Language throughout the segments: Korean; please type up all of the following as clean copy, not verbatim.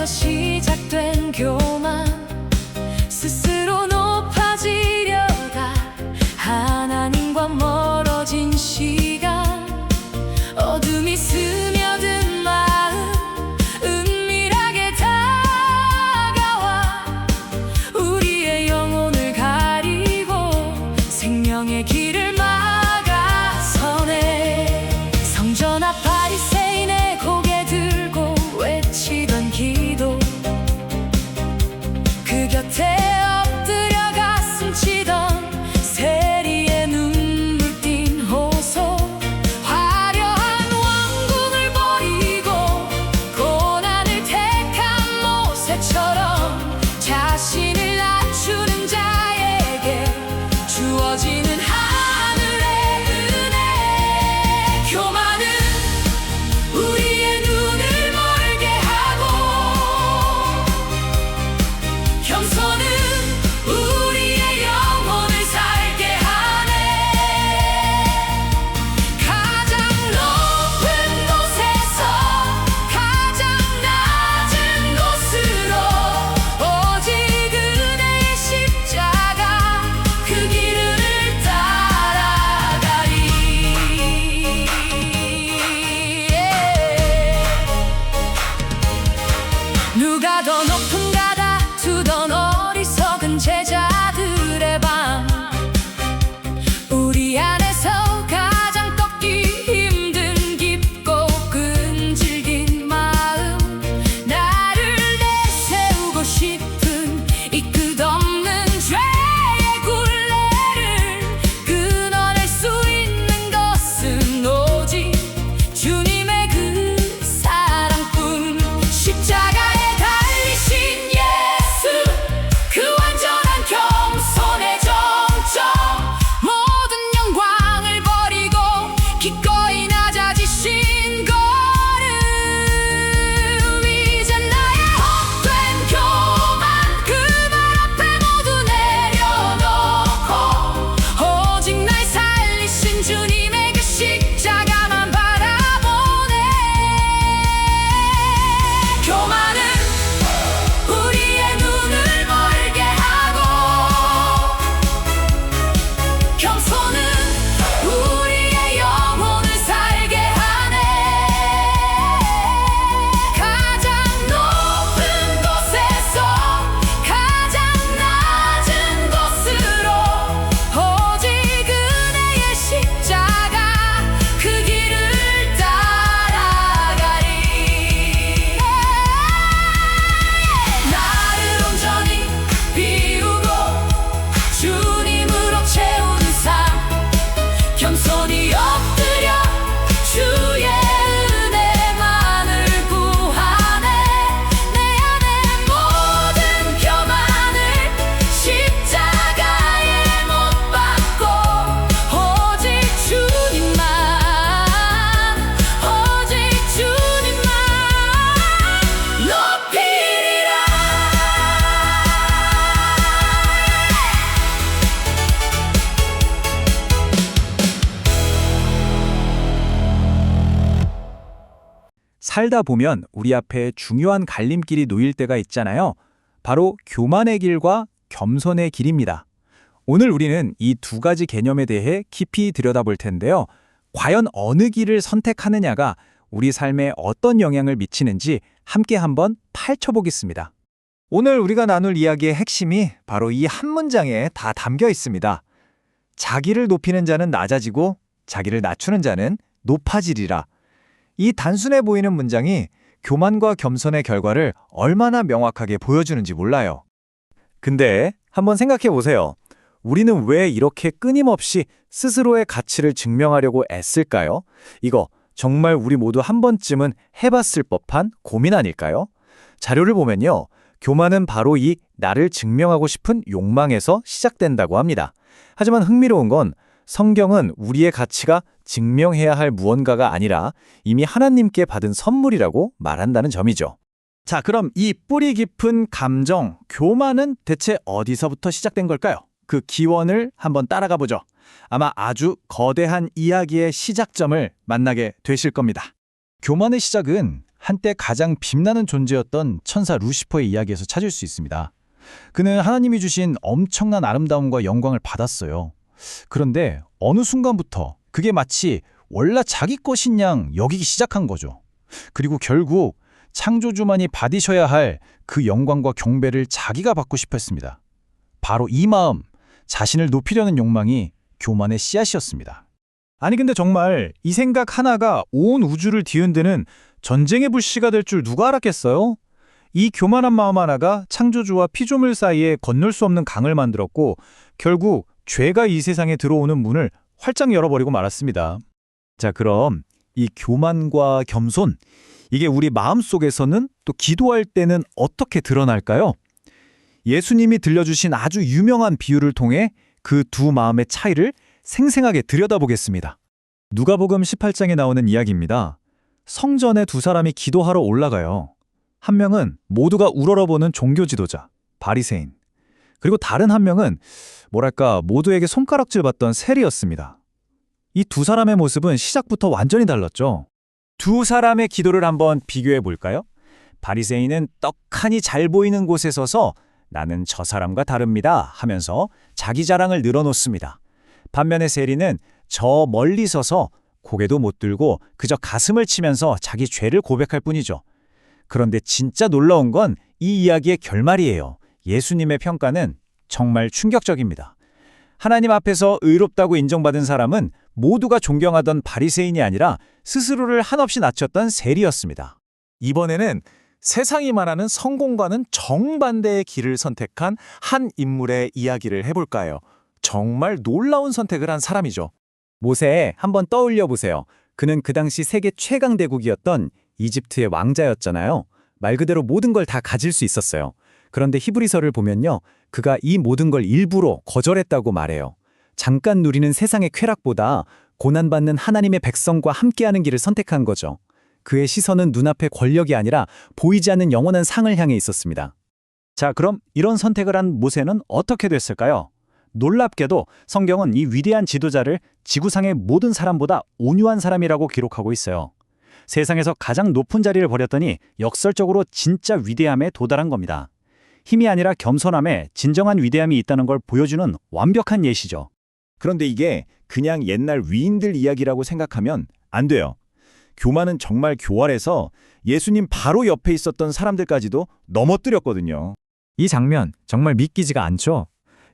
시작된 교만, 스스로 높아지려다 하나님과 멀어진 시간, 어둠이 스며든 마음 은밀하게 다가와 우리의 영혼을 가리고 생명의 길을 막아서네. 성전 앞 바리새인의 고개 들고 외치던 기도, 그 곁에 엎드려 가슴 치던 세리의 눈물 띤 호소, 화려한 왕궁을 버리고 고난을 택한 모세처럼 자신을 낮추는 자에게 주어지는 하늘의 은혜. 교만은 우리의 눈을 멀게 하고, 겸손은 우리의 영혼을 살게 하네. 가장 높은 곳에서 가장 낮은 곳으로 오직 은혜의 십자가, 그 길을 따라가리. 누가 더 높은가 다투던 어리석은 제자들의 밤, 우리 안에서 가장 꺾기 힘든 깊고 끈질긴 마음, 나를 내세우고 싶은 이 끝없는 죄의 굴레를 끊어낼 수 있는 것은 오직 주님의 그 사랑뿐. 십자가에 달리신 예수, 그 완전한 겸손의 정점, 모든 영광을 버리고 기꺼이 낮아지신 걸음. 이제 나의 헛된 교만, 그 발 앞에 모두 내려놓고 오직 날 살리신 주님의 그 십자가만 바라보네. 교만은 우리의 눈을 멀게 하고, 겸손은 우리의 영혼을 살게 하네. 가장 높은 곳에서 가장 낮은 곳으로 오직 은혜의 십자가, 그 길을 따라가리. 나를 온전히 비우고 주님으로 채우는 삶, 겸손히 엎드려 주의 은혜만을 구하네. 내 안의 모든 교만을 십자가에 못 박고 오직 주님만, 오직 주님만 높이리라. 살다 보면 우리 앞에 중요한 갈림길이 놓일 때가 있잖아요. 바로 교만의 길과 겸손의 길입니다. 오늘 우리는 이 두 가지 개념에 대해 깊이 들여다볼 텐데요. 과연 어느 길을 선택하느냐가 우리 삶에 어떤 영향을 미치는지 함께 한번 파헤쳐보겠습니다. 오늘 우리가 나눌 이야기의 핵심이 바로 이 한 문장에 다 담겨 있습니다. 자기를 높이는 자는 낮아지고 자기를 낮추는 자는 높아지리라. 이 단순해 보이는 문장이 교만과 겸손의 결과를 얼마나 명확하게 보여주는지 몰라요. 근데 한번 생각해 보세요. 우리는 왜 이렇게 끊임없이 스스로의 가치를 증명하려고 애쓸까요? 이거 정말 우리 모두 한 번쯤은 해봤을 법한 고민 아닐까요? 자료를 보면요. 교만은 바로 이 나를 증명하고 싶은 욕망에서 시작된다고 합니다. 하지만 흥미로운 건 성경은 우리의 가치가 증명해야 할 무언가가 아니라 이미 하나님께 받은 선물이라고 말한다는 점이죠. 자, 그럼 이 뿌리 깊은 감정, 교만은 대체 어디서부터 시작된 걸까요? 그 기원을 한번 따라가 보죠. 아마 아주 거대한 이야기의 시작점을 만나게 되실 겁니다. 교만의 시작은 한때 가장 빛나는 존재였던 천사 루시퍼의 이야기에서 찾을 수 있습니다. 그는 하나님이 주신 엄청난 아름다움과 영광을 받았어요. 그런데 어느 순간부터 그게 마치 원래 자기 것인 양 여기기 시작한 거죠. 그리고 결국 창조주만이 받으셔야 할 그 영광과 경배를 자기가 받고 싶어 했습니다. 바로 이 마음, 자신을 높이려는 욕망이 교만의 씨앗이었습니다. 아니 근데 정말 이 생각 하나가 온 우주를 뒤흔드는 전쟁의 불씨가 될 줄 누가 알았겠어요? 이 교만한 마음 하나가 창조주와 피조물 사이에 건널 수 없는 강을 만들었고 결국 죄가 이 세상에 들어오는 문을 활짝 열어버리고 말았습니다. 자, 그럼 이 교만과 겸손, 이게 우리 마음속에서는 또 기도할 때는 어떻게 드러날까요? 예수님이 들려주신 아주 유명한 비유를 통해 그 두 마음의 차이를 생생하게 들여다보겠습니다. 누가복음 18장에 나오는 이야기입니다. 성전에 두 사람이 기도하러 올라가요. 한 명은 모두가 우러러보는 종교 지도자, 바리새인. 그리고 다른 한 명은 모두에게 손가락질 받던 세리였습니다. 이 두 사람의 모습은 시작부터 완전히 달랐죠. 두 사람의 기도를 한번 비교해 볼까요? 바리새인은 떡하니 잘 보이는 곳에 서서 나는 저 사람과 다릅니다 하면서 자기 자랑을 늘어놓습니다. 반면에 세리는 저 멀리 서서 고개도 못 들고 그저 가슴을 치면서 자기 죄를 고백할 뿐이죠. 그런데 진짜 놀라운 건 이 이야기의 결말이에요. 예수님의 평가는 정말 충격적입니다. 하나님 앞에서 의롭다고 인정받은 사람은 모두가 존경하던 바리새인이 아니라 스스로를 한없이 낮췄던 세리였습니다. 이번에는 세상이 말하는 성공과는 정반대의 길을 선택한 한 인물의 이야기를 해볼까요? 정말 놀라운 선택을 한 사람이죠. 모세 한번 떠올려 보세요. 그는 그 당시 세계 최강 대국이었던 이집트의 왕자였잖아요. 말 그대로 모든 걸 다 가질 수 있었어요. 그런데 히브리서를 보면요. 그가 이 모든 걸 일부러 거절했다고 말해요. 잠깐 누리는 세상의 쾌락보다 고난받는 하나님의 백성과 함께하는 길을 선택한 거죠. 그의 시선은 눈앞의 권력이 아니라 보이지 않는 영원한 상을 향해 있었습니다. 자, 그럼 이런 선택을 한 모세는 어떻게 됐을까요? 놀랍게도 성경은 이 위대한 지도자를 지구상의 모든 사람보다 온유한 사람이라고 기록하고 있어요. 세상에서 가장 높은 자리를 버렸더니 역설적으로 진짜 위대함에 도달한 겁니다. 힘이 아니라 겸손함에 진정한 위대함이 있다는 걸 보여주는 완벽한 예시죠. 그런데 이게 그냥 옛날 위인들 이야기라고 생각하면 안 돼요. 교만은 정말 교활해서 예수님 바로 옆에 있었던 사람들까지도 넘어뜨렸거든요. 이 장면 정말 믿기지가 않죠?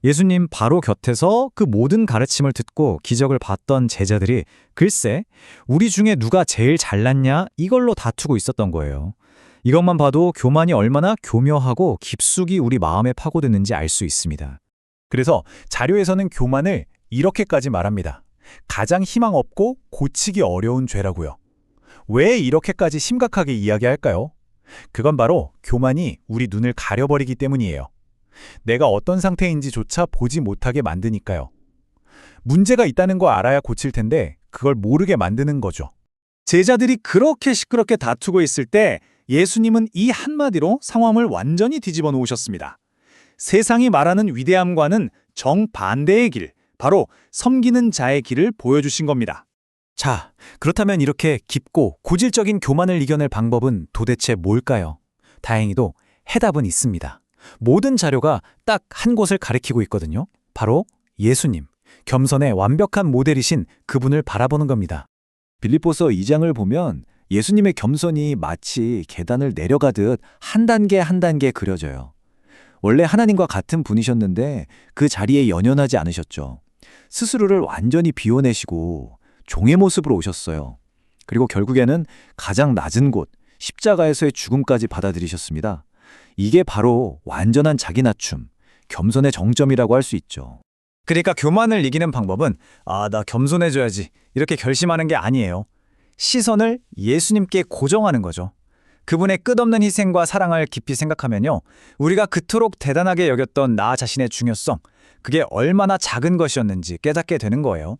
예수님 바로 곁에서 그 모든 가르침을 듣고 기적을 봤던 제자들이 글쎄 우리 중에 누가 제일 잘났냐 이걸로 다투고 있었던 거예요. 이것만 봐도 교만이 얼마나 교묘하고 깊숙이 우리 마음에 파고드는지 알 수 있습니다. 그래서 자료에서는 교만을 이렇게까지 말합니다. 가장 희망 없고 고치기 어려운 죄라고요. 왜 이렇게까지 심각하게 이야기할까요? 그건 바로 교만이 우리 눈을 가려버리기 때문이에요. 내가 어떤 상태인지조차 보지 못하게 만드니까요. 문제가 있다는 거 알아야 고칠 텐데 그걸 모르게 만드는 거죠. 제자들이 그렇게 시끄럽게 다투고 있을 때 예수님은 이 한마디로 상황을 완전히 뒤집어 놓으셨습니다. 세상이 말하는 위대함과는 정반대의 길, 바로 섬기는 자의 길을 보여주신 겁니다. 자, 그렇다면 이렇게 깊고 고질적인 교만을 이겨낼 방법은 도대체 뭘까요? 다행히도 해답은 있습니다. 모든 자료가 딱 한 곳을 가리키고 있거든요. 바로 예수님, 겸손의 완벽한 모델이신 그분을 바라보는 겁니다. 빌립보서 2장을 보면 예수님의 겸손이 마치 계단을 내려가듯 한 단계 한 단계 그려져요. 원래 하나님과 같은 분이셨는데 그 자리에 연연하지 않으셨죠. 스스로를 완전히 비워내시고 종의 모습으로 오셨어요. 그리고 결국에는 가장 낮은 곳, 십자가에서의 죽음까지 받아들이셨습니다. 이게 바로 완전한 자기 낮춤, 겸손의 정점이라고 할 수 있죠. 그러니까 교만을 이기는 방법은 나 겸손해져야지 이렇게 결심하는 게 아니에요. 시선을 예수님께 고정하는 거죠. 그분의 끝없는 희생과 사랑을 깊이 생각하면요. 우리가 그토록 대단하게 여겼던 나 자신의 중요성, 그게 얼마나 작은 것이었는지 깨닫게 되는 거예요.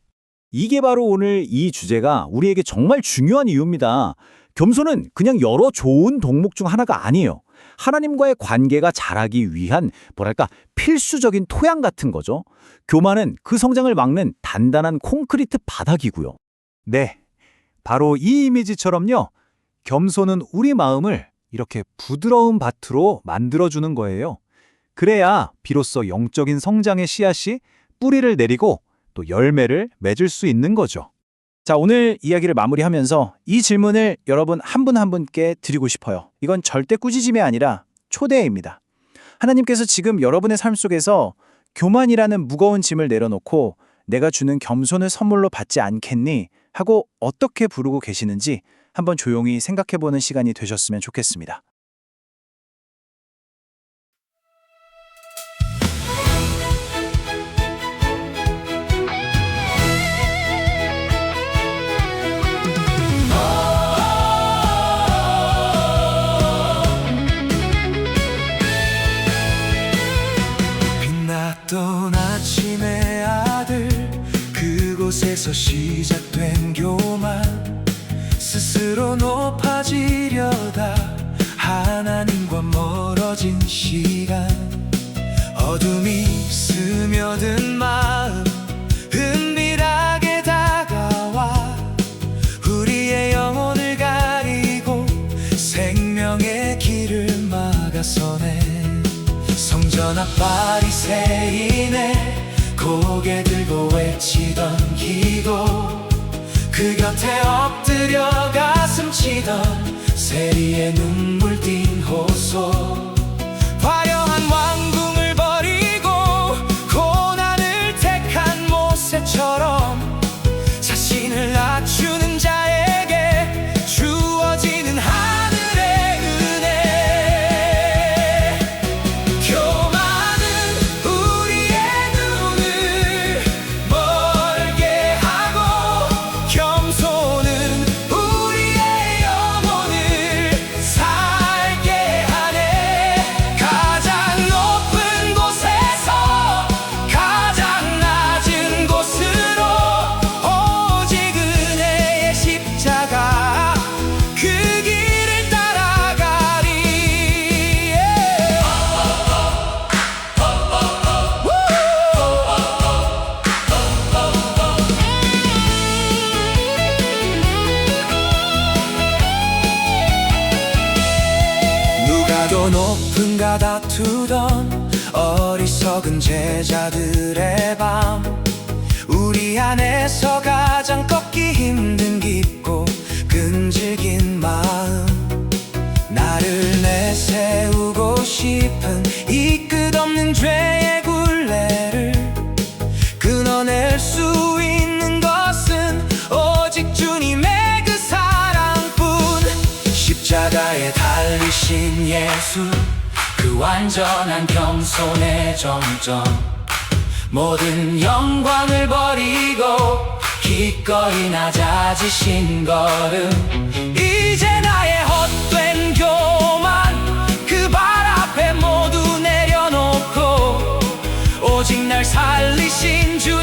이게 바로 오늘 이 주제가 우리에게 정말 중요한 이유입니다. 겸손은 그냥 여러 좋은 덕목 중 하나가 아니에요. 하나님과의 관계가 자라기 위한 필수적인 토양 같은 거죠. 교만은 그 성장을 막는 단단한 콘크리트 바닥이고요. 네, 바로 이 이미지처럼요. 겸손은 우리 마음을 이렇게 부드러운 밭으로 만들어주는 거예요. 그래야 비로소 영적인 성장의 씨앗이 뿌리를 내리고 또 열매를 맺을 수 있는 거죠. 자, 오늘 이야기를 마무리하면서 이 질문을 여러분 한 분 한 분께 드리고 싶어요. 이건 절대 꾸짖음이 아니라 초대입니다. 하나님께서 지금 여러분의 삶 속에서 교만이라는 무거운 짐을 내려놓고 내가 주는 겸손을 선물로 받지 않겠니? 하고 어떻게 부르고 계시는지 한번 조용히 생각해보는 시간이 되셨으면 좋겠습니다. 빛났던 아침의 아들 그곳에서 시작된 교만 스스로 높아지려다 하나님과 멀어진 시간 어둠이 스며든 마음 은밀하게 다가와 우리의 영혼을 가리고 생명의 길을 막아서네 성전 앞 바리새인의 고개 들고 외치던 기도 그 곁에 엎드려 가슴 치던 세리의 눈물 띤 호소 화려한 왕궁을 버리고 고난을 택한 모세처럼 자신을 낮추는 자에게 주어지는 하늘의 은혜 교만은 우리의 눈을 멀게 하고 겸손은 우리의 영혼을 살게 하네 가장 높은 곳에서 가장 낮은 곳으로 오직 은혜의 십자가 그 길을 따라가리 누가 더 높은가 다투던 어리석은 제자들의 밤 우리 안에서 가장 꺾기 힘든 깊고 끈질긴 마음 나를 내세우고 싶은 이 끝없는 죄의 굴레를 끊어낼 수 있는 것은 오직 주님의 그 사랑뿐 십자가에 달리신 예수 그 완전한 겸손의 정점 모든 영광을 버리고 기꺼이 낮아지신 걸음 이제 나의 헛된 교만 그 발 앞에 모두 내려놓고 오직 날 살리신 주